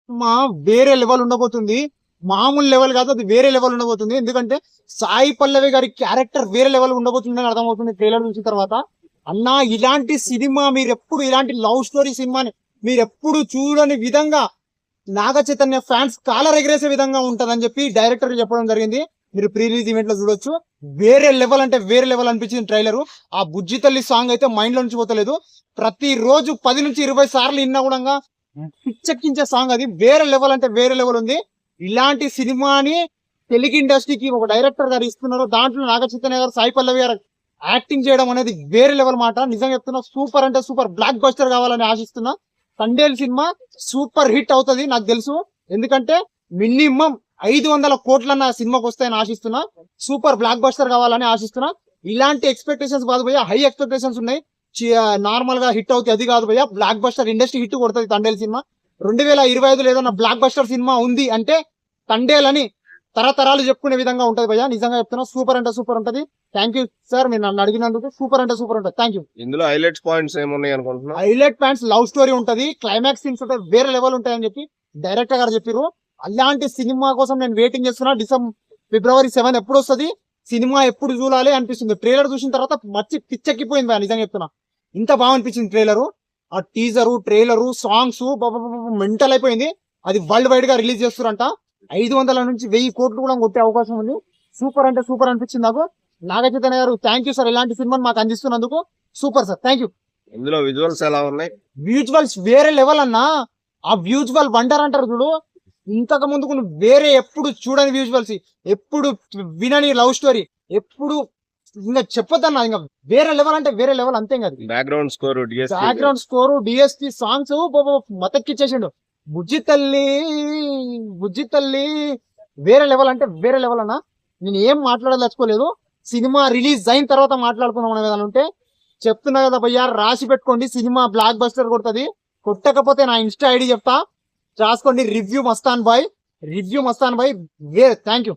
మా వేరే లెవెల్ ఉండబోతుంది. మామూలు లెవెల్ కాదు, అది వేరే లెవెల్ ఉండబోతుంది. ఎందుకంటే సాయి పల్లవి గారి క్యారెక్టర్ వేరే లెవెల్ ఉండబోతుందని అర్థమవుతుంది ట్రైలర్ చూసిన తర్వాత. అన్నా ఇలాంటి సినిమా మీరు ఎప్పుడు, ఇలాంటి లవ్ స్టోరీ సినిమాని మీరు ఎప్పుడు చూడని విధంగా నాగ చైతన్య ఫ్యాన్స్ కాలర్ ఎగరేసే విధంగా ఉంటదని చెప్పి డైరెక్టర్ చెప్పడం జరిగింది. మీరు ప్రీ రిలీజ్ ఈవెంట్ లో చూడొచ్చు. వేరే లెవెల్ అంటే వేరే లెవెల్ అనిపించింది ట్రైలర్. ఆ బుజ్జి తల్లి సాంగ్ అయితే మైండ్ లో నుంచి పోతలేదు. ప్రతి రోజు 10 నుంచి 20 సార్లు విన్నా కూడా పిచ్చెక్కించే సాంగ్. అది వేరే లెవెల్ అంటే వేరే లెవెల్ ఉంది. ఇలాంటి సినిమాని తెలుగు ఇండస్ట్రీకి ఒక డైరెక్టర్ గారు ఇస్తున్నారు. దాంట్లో నాగ చైతన్య గారు, సాయి పల్లవి గారు యాక్టింగ్ చేయడం అనేది వేరే లెవెల్ మాట. నిజంగా చెప్తున్నా, సూపర్ అంటే సూపర్ బ్లాక్ బస్టర్ కావాలని ఆశిస్తున్నా. తండేల్ సినిమా సూపర్ హిట్ అవుతుంది నాకు తెలుసు. ఎందుకంటే మినిమం 500 కోట్లన్న సినిమాకి వస్తాయని ఆశిస్తున్నా. సూపర్ బ్లాక్ బస్టర్ కావాలని ఆశిస్తున్నా. ఇలాంటి ఎక్స్పెక్టేషన్స్ కాదు భయ్యా, హై ఎక్స్పెక్టేషన్స్ ఉన్నాయి. నార్మల్ గా హిట్ అవుతుంది అది కాదు భయ్యా, బ్లాక్ బస్టర్ ఇండస్ట్రీ హిట్ కొడుతుంది తండేల్ సినిమా. 2025 ఏదన్నా బ్లాక్ బస్టర్ సినిమా ఉంది అంటే తండేల్ అని తరతరాలు చెప్పుకునే విధంగా ఉంటది భయ్యా. నిజంగా చెప్తున్నా, సూపర్ అంటే సూపర్ ఉంటది. థ్యాంక్ యూ సార్, మీరు నన్ను అడిగినందుకు. సూపర్ అంటే సూపర్ ఉంటది. Thank you. ఇందులో హైలైట్స్ పాయింట్స్ ఏమున్నాయి అనుకుంటున్నా? హైలైట్ పాయింట్స్ లవ్ స్టోరీ ఉంటది, క్లైమాక్స్ సీన్స్ ఉంటది, వేరే లెవెల్ ఉంటాయని చెప్పి డైరెక్టర్ గారు చెప్పారు. అలాంటి సినిమా కోసం నేను వెయిటింగ్ చేస్తున్నా. ఫిబ్రవరి 7 ఎప్పుడు వస్తుంది, సినిమా ఎప్పుడు చూడాలి అనిపిస్తుంది. ట్రైలర్ చూసిన తర్వాత మచ్చి పిచ్చెక్కిపోయింది భయ్యా. నిజంగా చెప్తున్నా, ఇంత బాగా అనిపించింది ట్రైలరు. ఆ టీజరు, ట్రైలరు, సాంగ్స్ మెంటల్ అయిపోయింది. అది వరల్డ్ వైడ్ గా రిలీజ్ చేస్తారంట. 500 నుంచి 1000 కోట్లు కూడా కొట్టే అవకాశం ఉంది. సూపర్ అంటే సూపర్ అనిపించింది నాకు. నాగ చైతన్య గారు థ్యాంక్ యూ సార్, ఇలాంటి సినిమాని మాకు అందిస్తున్నందుకు. Super sir, thank you. ఇందులో విజువల్స్ ఎలా ఉన్నాయి? విజువల్స్ వేరే లెవెల్ అన్నా. ఆ విజువల్ వండర్ అంటారు చూడు, ఇంతకు ముందుకు వేరే ఎప్పుడు చూడని విజువల్స్, ఎప్పుడు వినని లవ్ స్టోరీ, ఎప్పుడు ఇంకా చెప్పొద్దన్నా. ఇంకా వేరే లెవెల్ అంటే వేరే లెవెల్, అంతే కదా. బ్యాక్గ్రౌండ్ స్కోర్, డిఎస్పి సాంగ్స్ మతక్కిచ్చేసిండు. బుజ్జి తల్లి బుజ్జి తల్లి వేరే లెవెల్ అంటే వేరే లెవెల్ అన్నా. నేను ఏం మాట్లాడదలుచుకోలేదు. సినిమా రిలీజ్ అయిన తర్వాత మాట్లాడుకున్నాం అనే విధానం ఉంటే చెప్తున్నా కదా భయ్యా, రాసి పెట్టుకోండి. సినిమా బ్లాక్ బస్టర్ కొడుతుంది. కొట్టకపోతే నా ఇన్స్టా ఐడి చెప్తా, రాసుకోండి. Review Mastan bye. Thank you.